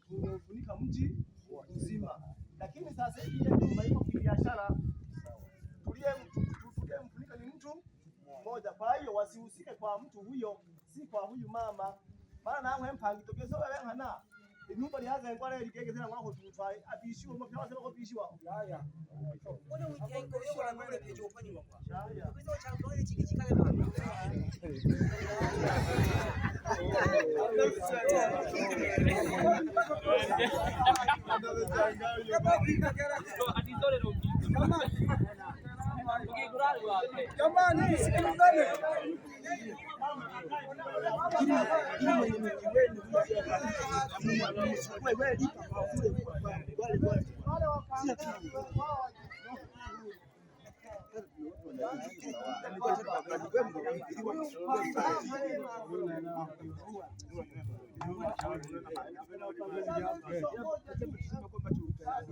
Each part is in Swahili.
tungefunika mji mzima, lakini sasa hivi ile nyumba iko kibiashara, tuliyemfunika ni mtu mmoja. Kwa hiyo wasihusike kwa mtu huyo, si kwa huyu mama, maana nawe mpangitokezo wewe hana inyumba lihaza ngwale likege tena ngwako tutwaye abishiwe mu byose bako bishiwa yaya wone wigengo yo ngwale pejo opani wakwa yaya kwizo chambo ile chiki chikale mama jamani sikilizane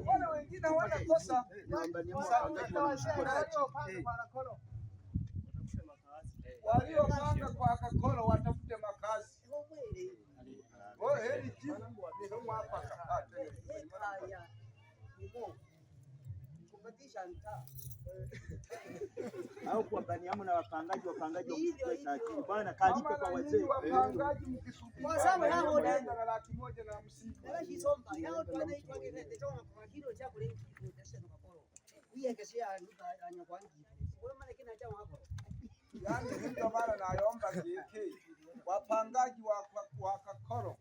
wale wengine hawana kosa waliopanga kwa Kakolo watafute makazi. Oh, heri jibu ni humu hapa kakate. Haya. Kupatisha nta. Au kuwabaniamu na wapangaji wakuleta akili. Bwana kalipe kwa wazee. Wapangaji mkisubiri. Kwa sababu hao ndio na 150,000. Ndio kisomba. Yao tunaitwa ngete choma kwa kilo cha kule kiasi na Kakolo. Uye keshia anyakwangi. Wewe maana kina chama hapo. Yaani ndio maana naomba JK wapangaji wa Kakolo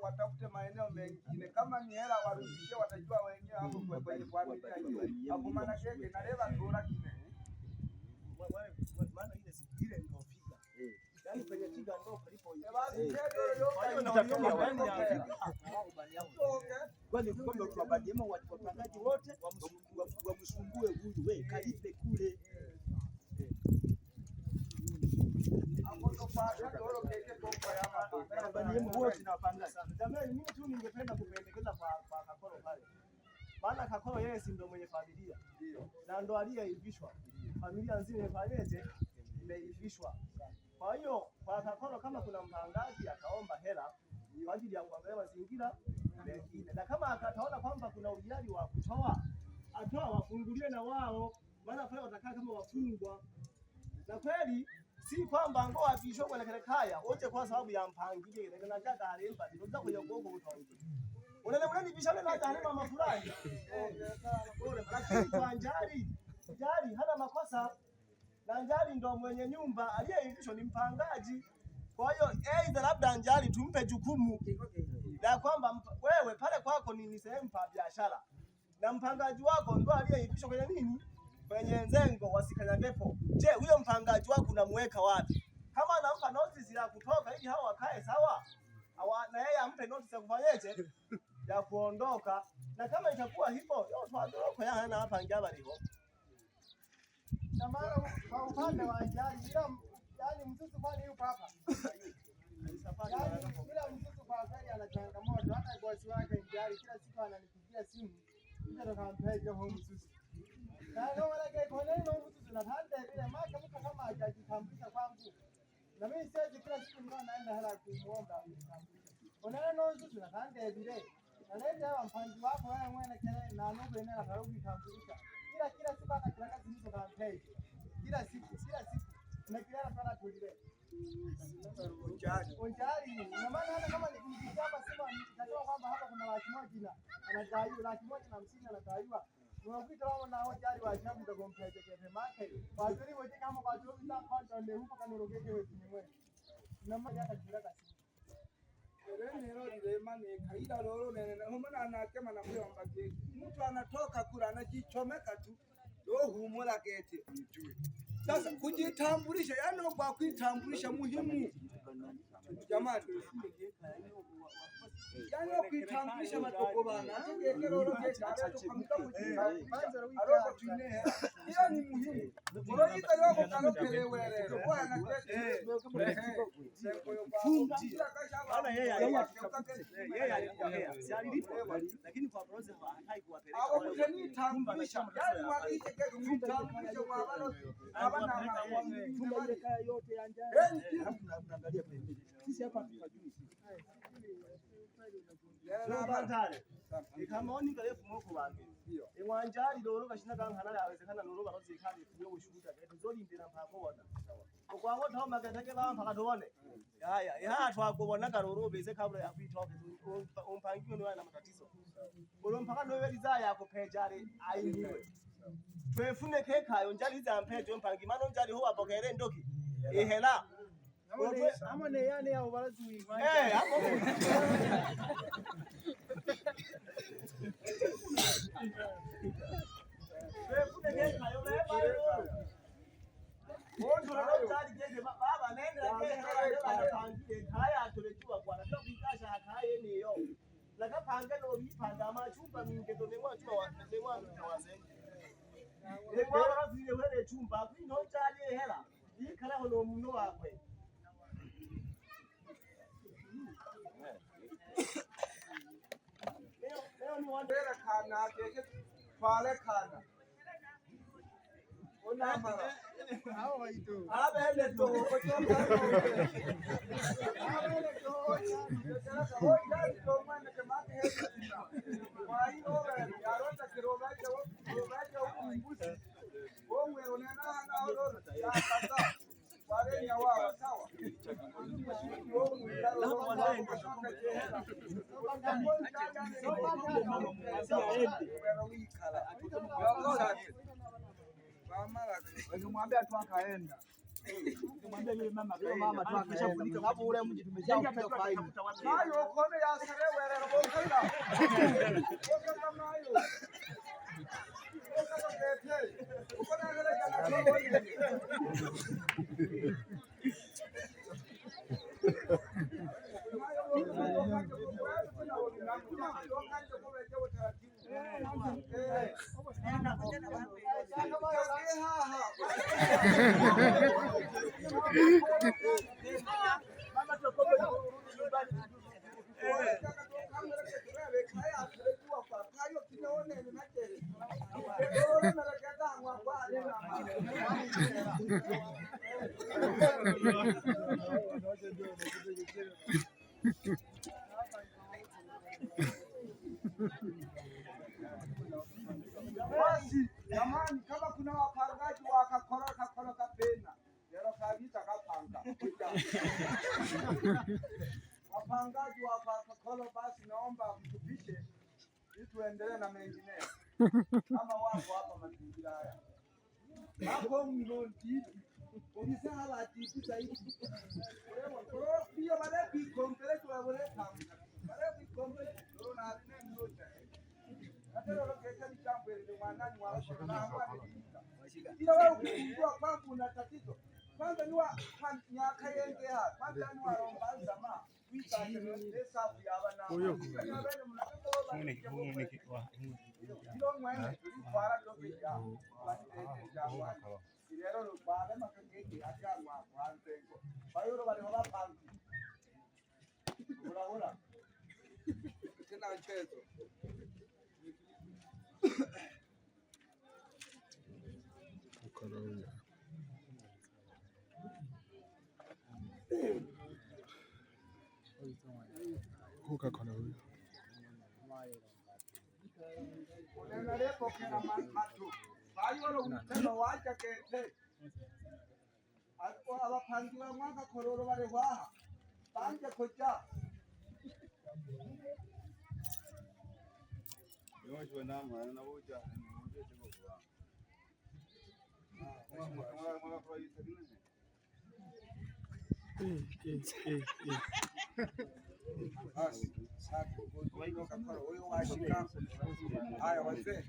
watafute maeneo mengine, kama ni hela warudishie, watajua wenyewe hapo kwenye familia hiyo. Hapo maana yake naleva dola kile. Maana ile sikile ndio figa. Yaani kwenye figa ndio palipo hiyo. Kwa hiyo nitakuwa ndani ya kwani kwamba tunabadiema wapangaji wote wamsumbue huyu wewe kalipe kule. Jamani, mimi tu ningependa kupendekeza kwa Kakolo pale. Maana Kakolo yeye si ndio mwenye familia. Ndio. Na ndo aliyeivishwa. Familia nzima imefanyaje? Imeivishwa. Kwa hiyo kwa Kakolo kama kuna mpangaji akaomba hela kwa ajili ya kuangalia mazingira mengine. Na kama akataona kwamba kuna ujali wa kutoa, atoa wafungulie na wao. Maana pale watakaa kama wafungwa. Na kweli si kwamba ngo abisho kwa kaya wote kwa sababu ya mpangilio ile na jaga alimpa ndio kwa gogo utonge unaona mwana bishana na hata mama fulani lakini kwa Njari hana makosa na Njari ndio mwenye nyumba aliyeivishwa ni mpangaji. Kwa hiyo aidha labda Njari tumpe jukumu la kwamba wewe pale kwako ni sehemu pa biashara na mpangaji wako ndio aliyeivishwa kwenye nini kwenye nzengo wasikanyagepo. Je, huyo mpangaji wako unamweka wapi? Kama anampa notice ya kutoka ili hao wakae sawa, na yeye ampe notice ya kufanyaje? Ya kuondoka. Na kama itakuwa hivyo, yote tuondoke yana hapa Njaba lipo. Na mara kwa upande wa Njari, yani mtoto kwani yupo hapa. Yani kila mtoto kwa kweli ana changamoto, hata bosi wake Njari kila siku ananipigia simu. Ndio kampeni huko mtoto. Na ndio wala kwa neno mtu tunatanda vile maka mtu kama hajajitambulisha kwangu. Na mimi siwezi kila siku ndio naenda hela kumuomba. Unaona mtu tunatanda vile. Na leo hawa mpanzi wako wewe mwenye kile na nuko eneo karudi tambulisha. Kila siku akataka zizo kampeni. Kila siku na kila sana tulile. Unjali. Na maana hata kama nikimpigia hapa sema nitajua kwamba hapa kuna laki moja anadaiwa laki moja na 50 anadaiwa. Unapita wao na wajari wa shabu ndio kompleje kefe market. Wazuri wote kama kwa job za kwanza ndio huko kanorogeje wewe kimwe. Na mmoja atakiraka simu. Leo ndio imani kaida lolo nene humana anakema na kuomba keki. Mtu anatoka kula anajichomeka tu. Ndio humula kete mjue. Sasa kujitambulisha yani kwa kujitambulisha muhimu. Jamani. Yani kuitambulisha matoko bana ngekero roke areto kamika kujitambulisha aroko tune hiyo ni muhimu uroita yoko kanopelewe leo bwana bana yeye alipokea si alilipo lakini kwa process hataki kuwapeleka hapo kunitambulisha yani mwakite keko kutambulisha kwa bana chumba ile kaya yote ya njaa tunaangalia pembeni sisi hapa tunajui Bantale ikamoni kale fumoko bange ingwanjali lolo kashina kankana yawezekana lolo barozikali kuyo ushuda ketu zolindira mpakobona okwango thoma ketake bampa katone haya twakubona kalolo beze kabula yakwitoke umpangiwe no na matatizo ulo mpaka no weliza yako pejale ayingiwe twefune kekayo njali za mpejo mpangi mano njali ho apokere ndoki ihela amone yani yao barazuyi hapo Mwambia tu akaenda. Mwambia yule mama kwa mama tu akashafunika sababu ule mji tumejaa kwa faini. Hayo kone ya sare wewe na bokala. Bokala mayo. Bokala tete. Ukona ngale kana basi jamani, kama kuna wapangaji wakakoroka pena leo kabisa kapanga wapangaji wakakoro, basi naomba mtupishe ili tuendelee na mengineyo. Kama wapo hapa mazingira haya hapo mlonti ulisala tipi zaidi wewe pia baada kuikompele tu wale kama baada kuikompele na nenda nataka lokeka ni jambo ile mwanani wa na hapa ila wewe ukijua kwamba una tatizo kwanza ni wa nyaka yenge hapa kwanza ni wa romba zama wita ni pesa ya bana huyo ni kwa ndio mwana para ndio ya ilero rubale makangeke akamwa kwanzengo bayoro bali hola pangi hola tena mchezo ukarauya huka kona huyo unenalepo kena matu bayoro utelo wacha kete alikuwa abapangiwa mwaka kororo bale waha banje koja yoshwe nama na boja basi sasa kwa kakoro huyo washika haya wazee